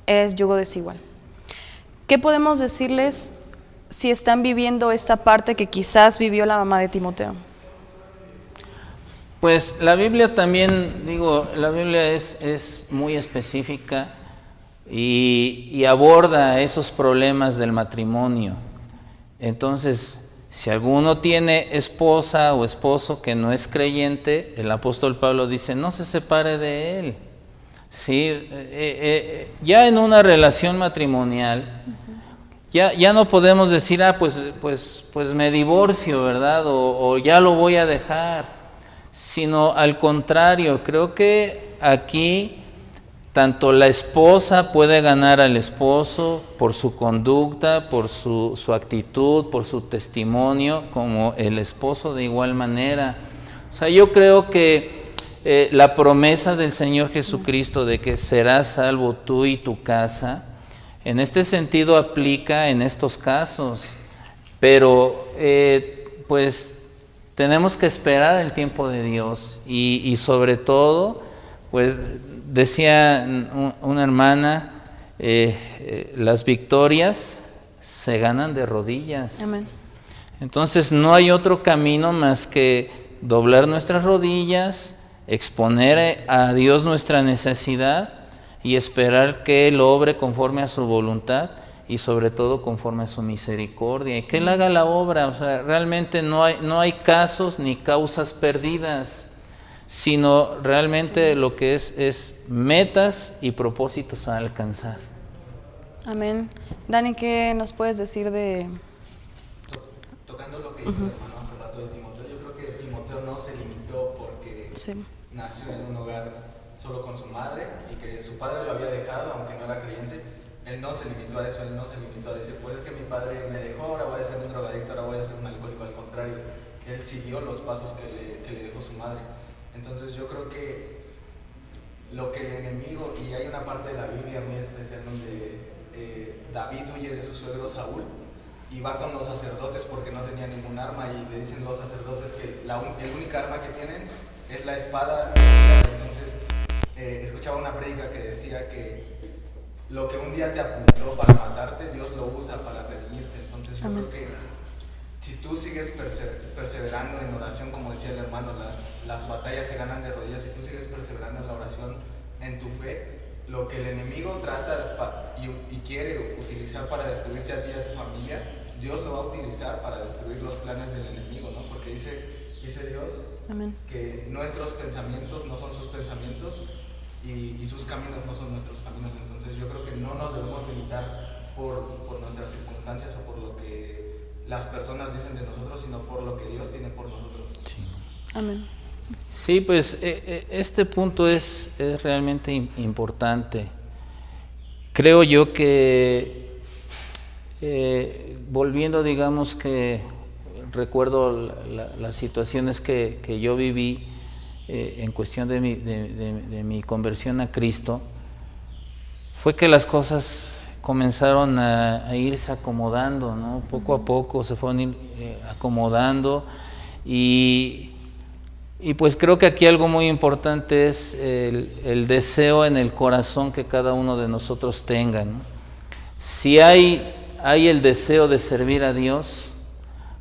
es yugo desigual. ¿Qué podemos decirles si están viviendo esta parte que quizás vivió la mamá de Timoteo? Pues la Biblia también, la Biblia es muy específica y aborda esos problemas del matrimonio. Entonces, si alguno tiene esposa o esposo que no es creyente, el apóstol Pablo dice, no se separe de él. ¿Sí? Ya en una relación matrimonial, ya no podemos decir, pues me divorcio, ¿verdad? O ya lo voy a dejar. Sino al contrario, creo que aquí tanto la esposa puede ganar al esposo por su conducta, por su actitud, por su testimonio, como el esposo de igual manera. O sea, yo creo que la promesa del Señor Jesucristo de que serás salvo tú y tu casa, en este sentido aplica en estos casos, pero pues tenemos que esperar el tiempo de Dios y sobre todo, pues decía una hermana, las victorias se ganan de rodillas. Amén. Entonces no hay otro camino más que doblar nuestras rodillas, exponer a Dios nuestra necesidad y esperar que Él obre conforme a su voluntad y sobre todo conforme a su misericordia, y que Él haga la obra. O sea, realmente no hay casos ni causas perdidas, sino realmente lo que es metas y propósitos a alcanzar. Amén. Dani, ¿qué nos puedes decir de...? Tocando lo que dijo el hermano hace rato de Timoteo, yo creo que Timoteo no se limitó porque nació en un hogar solo con su madre y que su padre lo había dejado, aunque no era creyente. Él no se limitó a eso, él no se limitó a decir, pues es que mi padre me dejó, ahora voy a ser un drogadicto, ahora voy a ser un alcohólico. Al contrario, él siguió los pasos que le dejó su madre. Entonces yo creo que lo que el enemigo, y hay una parte de la Biblia muy especial donde David huye de su suegro Saúl y va con los sacerdotes porque no tenía ningún arma, y le dicen los sacerdotes que el única arma que tienen es la espada. Entonces escuchaba una prédica que decía que lo que un día te apuntó para matarte, Dios lo usa para redimirte. Entonces yo creo que si tú sigues perseverando en oración, como decía el hermano, las batallas se ganan de rodillas. Si tú sigues perseverando en la oración, en tu fe, lo que el enemigo trata y quiere utilizar para destruirte a ti y a tu familia, Dios lo va a utilizar para destruir los planes del enemigo, ¿no? Porque dice Dios, amén, que nuestros pensamientos no son sus pensamientos y sus caminos no son nuestros caminos. Entonces yo creo que no nos debemos limitar por nuestras circunstancias o por lo que las personas dicen de nosotros, sino por lo que Dios tiene por nosotros. Sí. Amén. Sí, pues este punto es realmente importante. Creo yo que volviendo, digamos que recuerdo las situaciones que yo viví en cuestión de mi conversión a Cristo, fue que las cosas comenzaron a irse acomodando, ¿no? Poco a poco se fueron acomodando y pues creo que aquí algo muy importante es el deseo en el corazón que cada uno de nosotros tenga, ¿no? Si hay el deseo de servir a Dios,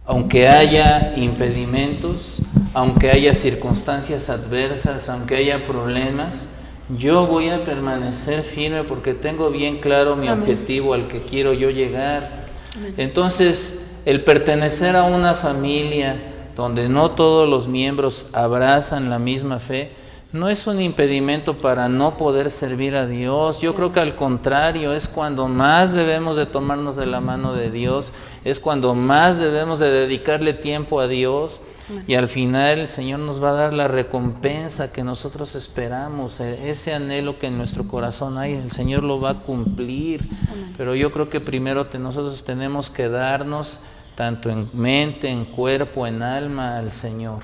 aunque haya impedimentos, aunque haya circunstancias adversas, aunque haya problemas, yo voy a permanecer firme porque tengo bien claro mi objetivo al que quiero yo llegar. Amén. Entonces, el pertenecer a una familia donde no todos los miembros abrazan la misma fe, no es un impedimento para no poder servir a Dios. Yo creo que al contrario, es cuando más debemos de tomarnos de la mano de Dios, es cuando más debemos de dedicarle tiempo a Dios. Y al final el Señor nos va a dar la recompensa que nosotros esperamos, ese anhelo que en nuestro corazón hay, el Señor lo va a cumplir. Amén. Pero yo creo que primero nosotros tenemos que darnos, tanto en mente, en cuerpo, en alma, al Señor.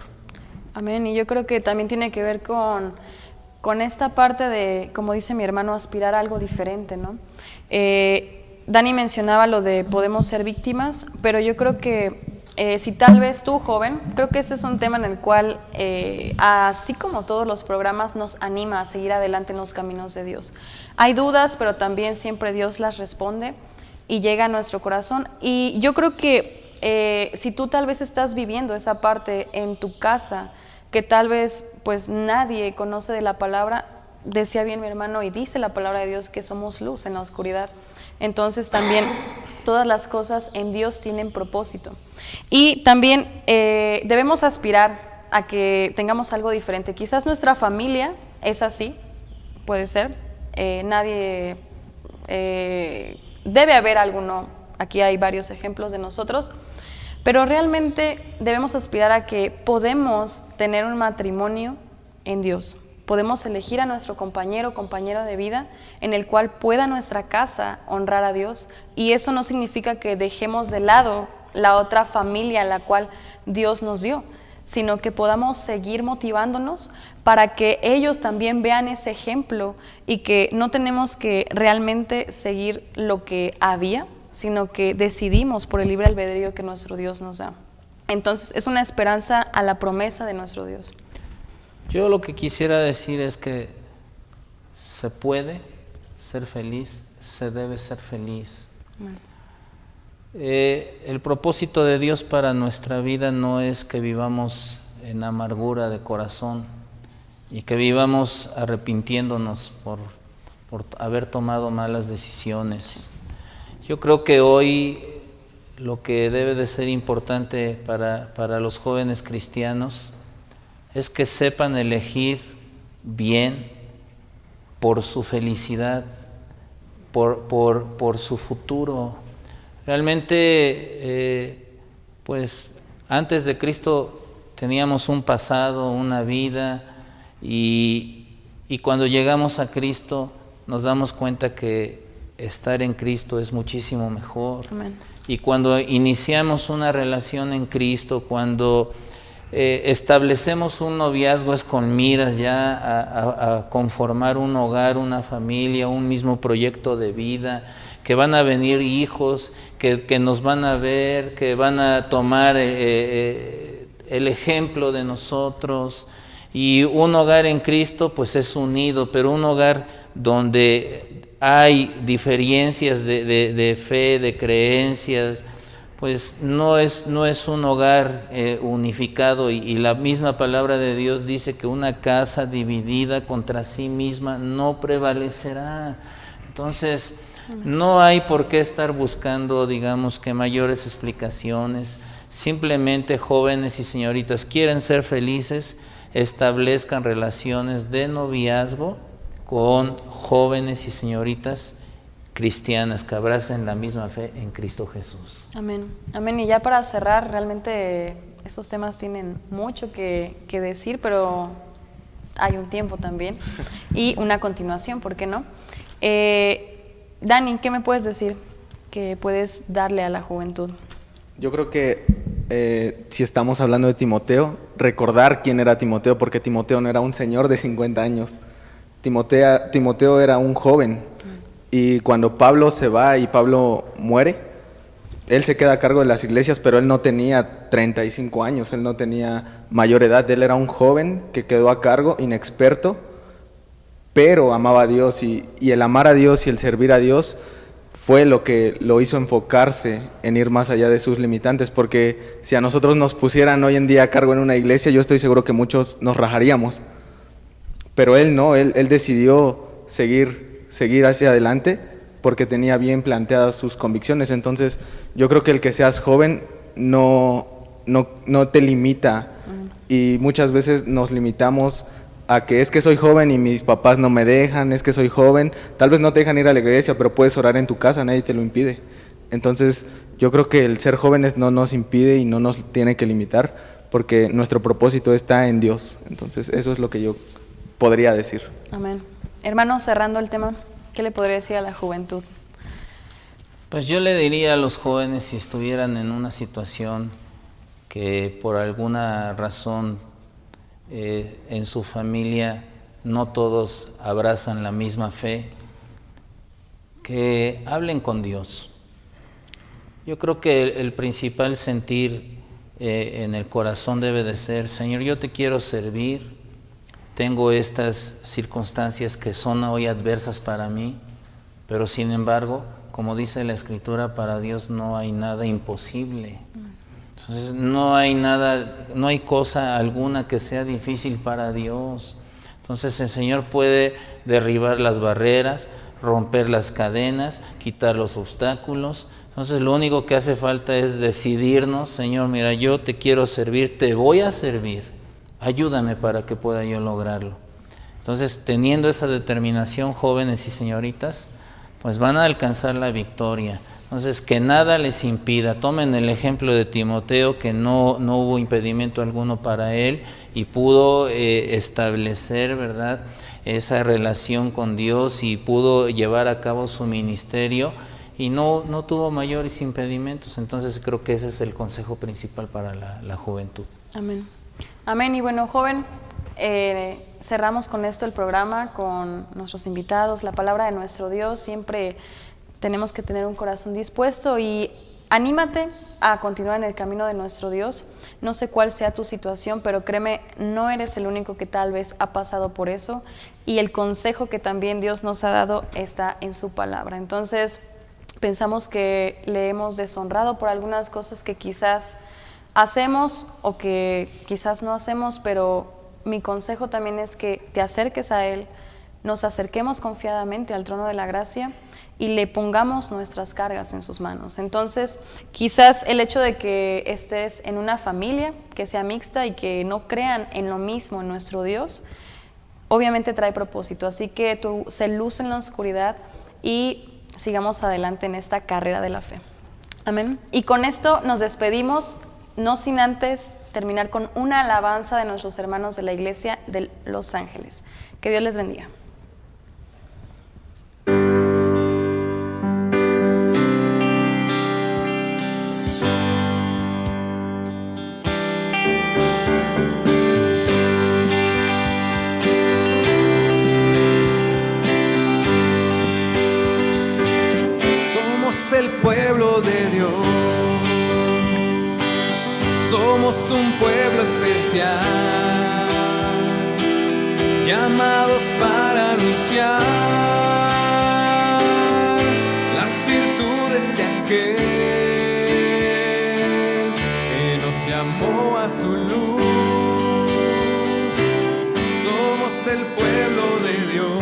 Amén, y yo creo que también tiene que ver con esta parte de, como dice mi hermano, aspirar a algo diferente, ¿no? Dani mencionaba lo de podemos ser víctimas, pero yo creo que si tal vez tú, joven, creo que ese es un tema en el cual, así como todos los programas, nos anima a seguir adelante en los caminos de Dios. Hay dudas, pero también siempre Dios las responde y llega a nuestro corazón. Y yo creo que si tú tal vez estás viviendo esa parte en tu casa, que tal vez pues nadie conoce de la palabra, decía bien mi hermano, y dice la palabra de Dios que somos luz en la oscuridad. Entonces también todas las cosas en Dios tienen propósito. Y también debemos aspirar a que tengamos algo diferente. Quizás nuestra familia es así, puede ser. Nadie debe haber alguno, aquí hay varios ejemplos de nosotros, pero realmente debemos aspirar a que podemos tener un matrimonio en Dios. Podemos elegir a nuestro compañero o compañera de vida en el cual pueda nuestra casa honrar a Dios, y eso no significa que dejemos de lado la otra familia a la cual Dios nos dio, sino que podamos seguir motivándonos para que ellos también vean ese ejemplo y que no tenemos que realmente seguir lo que había, sino que decidimos por el libre albedrío que nuestro Dios nos da. Entonces es una esperanza a la promesa de nuestro Dios. Yo lo que quisiera decir es que se puede ser feliz, se debe ser feliz. El propósito de Dios para nuestra vida no es que vivamos en amargura de corazón y que vivamos arrepintiéndonos por haber tomado malas decisiones. Yo creo que hoy lo que debe de ser importante para los jóvenes cristianos es que sepan elegir bien por su felicidad, por su futuro. Realmente, pues antes de Cristo teníamos un pasado, una vida, y cuando llegamos a Cristo nos damos cuenta que estar en Cristo es muchísimo mejor. Amén. Y cuando iniciamos una relación en Cristo, cuando establecemos un noviazgo, es con miras ya a conformar un hogar, una familia, un mismo proyecto de vida, que van a venir hijos, que nos van a ver, que van a tomar el ejemplo de nosotros. Y un hogar en Cristo pues es unido, pero un hogar donde hay diferencias de fe, de creencias, pues no es un hogar unificado, y la misma palabra de Dios dice que una casa dividida contra sí misma no prevalecerá. Entonces no hay por qué estar buscando, digamos, que mayores explicaciones. Simplemente, jóvenes y señoritas quieren ser felices, establezcan relaciones de noviazgo con jóvenes y señoritas cristianas que abracen la misma fe en Cristo Jesús. Amén. Amén. Y ya para cerrar, realmente estos temas tienen mucho que decir, pero hay un tiempo también y una continuación, ¿por qué no? Dani, ¿qué me puedes decir? que puedes darle a la juventud? Yo creo que si estamos hablando de Timoteo, recordar quién era Timoteo, porque Timoteo no era un señor de 50 años. Timoteo era un joven. Y cuando Pablo se va y Pablo muere, él se queda a cargo de las iglesias, pero él no tenía 35 años, él no tenía mayor edad. Él era un joven que quedó a cargo, inexperto, pero amaba a Dios. Y el amar a Dios y el servir a Dios fue lo que lo hizo enfocarse en ir más allá de sus limitantes, porque si a nosotros nos pusieran hoy en día a cargo en una iglesia, yo estoy seguro que muchos nos rajaríamos, pero él no, él decidió seguir hacia adelante porque tenía bien planteadas sus convicciones. Entonces yo creo que el que seas joven no te limita, y muchas veces nos limitamos a que es que soy joven y mis papás no me dejan, es que soy joven, tal vez no te dejan ir a la iglesia, pero puedes orar en tu casa, nadie te lo impide. Entonces yo creo que el ser jóvenes no nos impide y no nos tiene que limitar, porque nuestro propósito está en Dios. Entonces eso es lo que yo podría decir. Amén. Hermano, cerrando el tema, ¿qué le podría decir a la juventud? Pues yo le diría a los jóvenes, si estuvieran en una situación que por alguna razón en su familia no todos abrazan la misma fe, que hablen con Dios. Yo creo que el principal sentir en el corazón debe de ser: Señor, yo te quiero servir, tengo estas circunstancias que son hoy adversas para mí, pero sin embargo, como dice la Escritura, para Dios no hay nada imposible. Entonces no hay cosa alguna que sea difícil para Dios. Entonces el Señor puede derribar las barreras, romper las cadenas, quitar los obstáculos. Entonces lo único que hace falta es decidirnos: Señor, mira, yo te quiero servir, te voy a servir, ayúdame para que pueda yo lograrlo. Entonces, teniendo esa determinación, jóvenes y señoritas, pues van a alcanzar la victoria. Entonces, que nada les impida. Tomen el ejemplo de Timoteo, que no hubo impedimento alguno para él y pudo establecer, ¿verdad?, esa relación con Dios, y pudo llevar a cabo su ministerio y no tuvo mayores impedimentos. Entonces, creo que ese es el consejo principal para la juventud. Amén. Amén. Y bueno, joven, cerramos con esto el programa, con nuestros invitados, la palabra de nuestro Dios. Siempre tenemos que tener un corazón dispuesto, y anímate a continuar en el camino de nuestro Dios. No sé cuál sea tu situación, pero créeme, no eres el único que tal vez ha pasado por eso, y el consejo que también Dios nos ha dado está en su palabra. Entonces, pensamos que le hemos deshonrado por algunas cosas que quizás hacemos o que quizás no hacemos, pero mi consejo también es que te acerques a Él, nos acerquemos confiadamente al trono de la gracia y le pongamos nuestras cargas en sus manos. Entonces, quizás el hecho de que estés en una familia que sea mixta y que no crean en lo mismo, en nuestro Dios, obviamente trae propósito. Así que tú se luce en la oscuridad y sigamos adelante en esta carrera de la fe. Amén. Y con esto nos despedimos, no sin antes terminar con una alabanza de nuestros hermanos de la Iglesia de Los Ángeles. Que Dios les bendiga. Somos el pueblo de Dios. Somos un pueblo especial, llamados para anunciar las virtudes de aquel que nos llamó a su luz. Somos el pueblo de Dios,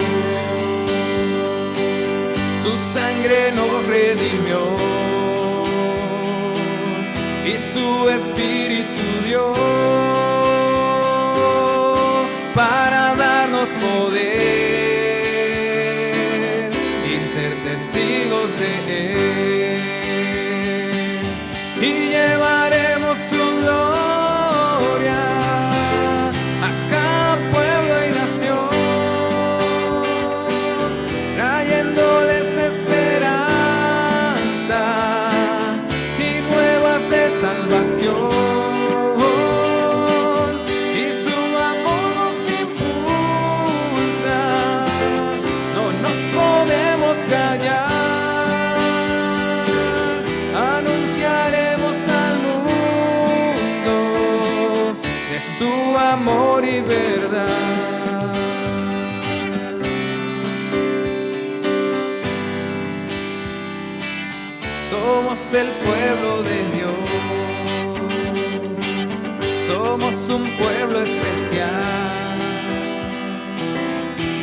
su sangre nos redimió y su Espíritu dio para darnos poder y ser testigos de Él, y llevaremos su gloria a cada pueblo y nación, trayéndoles esperanza y su amor nos impulsa. No nos podemos callar, anunciaremos al mundo de su amor y verdad. Somos el pueblo de Dios, somos un pueblo especial,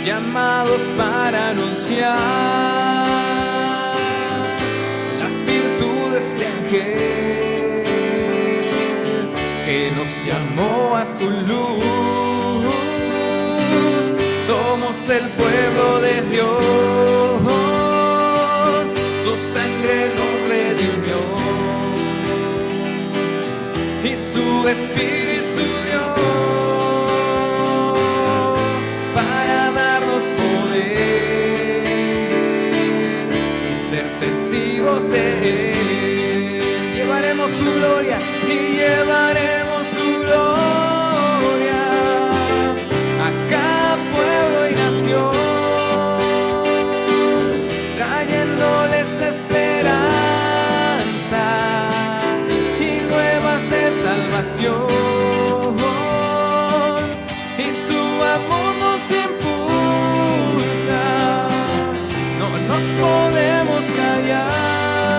llamados para anunciar las virtudes de aquel que nos llamó a su luz. Somos el pueblo de Dios, su sangre nos redimió y su espíritu dio para darnos poder y ser testigos de Él. Llevaremos su gloria y llevaremos su gloria a cada pueblo y nación, trayéndoles esperanza y nuevas de salvación, y su amor nos impulsa. No nos podemos callar,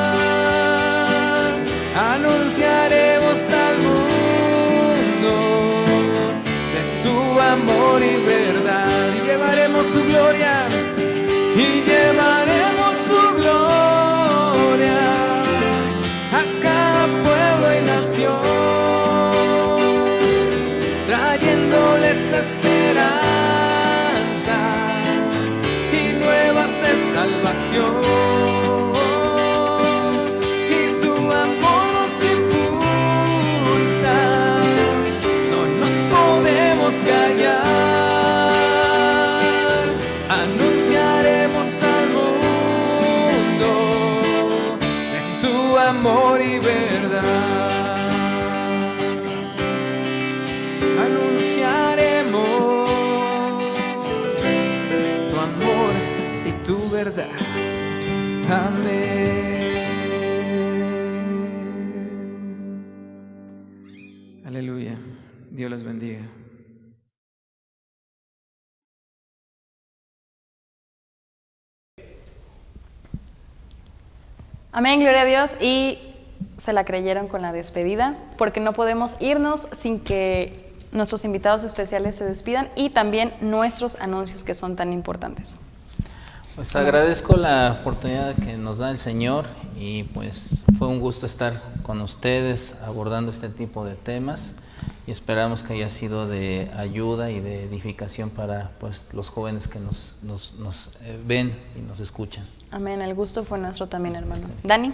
anunciaremos al mundo de su amor y verdad. Y llevaremos su gloria, y llevaremos su gloria a cada pueblo y nación, trayéndoles esperanza y nuevas de salvación, y su amor nos impulsa. No nos podemos callar, anunciaremos al mundo de su amor y verdad. Anunciaremos tu amor y tu verdad. Amén. Aleluya. Dios los bendiga. Amén, gloria a Dios. Y se la creyeron con la despedida, porque no podemos irnos sin que nuestros invitados especiales se despidan y también nuestros anuncios que son tan importantes. Pues agradezco la oportunidad que nos da el Señor y pues fue un gusto estar con ustedes abordando este tipo de temas y esperamos que haya sido de ayuda y de edificación para pues los jóvenes que nos ven y nos escuchan. Amén, el gusto fue nuestro también, hermano. Dani.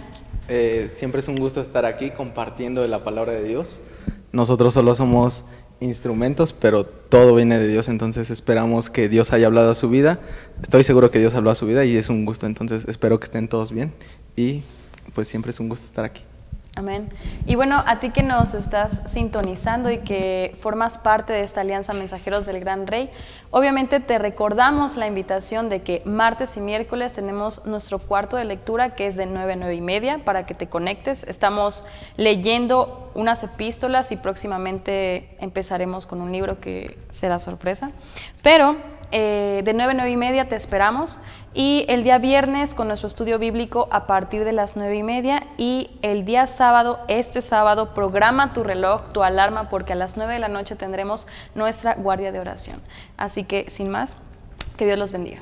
Siempre es un gusto estar aquí compartiendo de la palabra de Dios. Nosotros solo somos instrumentos, pero todo viene de Dios, entonces esperamos que Dios haya hablado a su vida. Estoy seguro que Dios habló a su vida y es un gusto, entonces espero que estén todos bien y pues siempre es un gusto estar aquí. Amén. Y bueno, a ti que nos estás sintonizando y que formas parte de esta alianza Mensajeros del Gran Rey, obviamente te recordamos la invitación de que martes y miércoles tenemos nuestro cuarto de lectura, que es de 9 a 9:30, para que te conectes. Estamos leyendo unas epístolas y próximamente empezaremos con un libro que será sorpresa. Pero de 9 a 9:30 te esperamos, y el día viernes con nuestro estudio bíblico a partir de las 9:30, y el día sábado, este sábado, programa tu reloj, tu alarma, porque a las 9 de la noche tendremos nuestra guardia de oración. Así que sin más, que Dios los bendiga.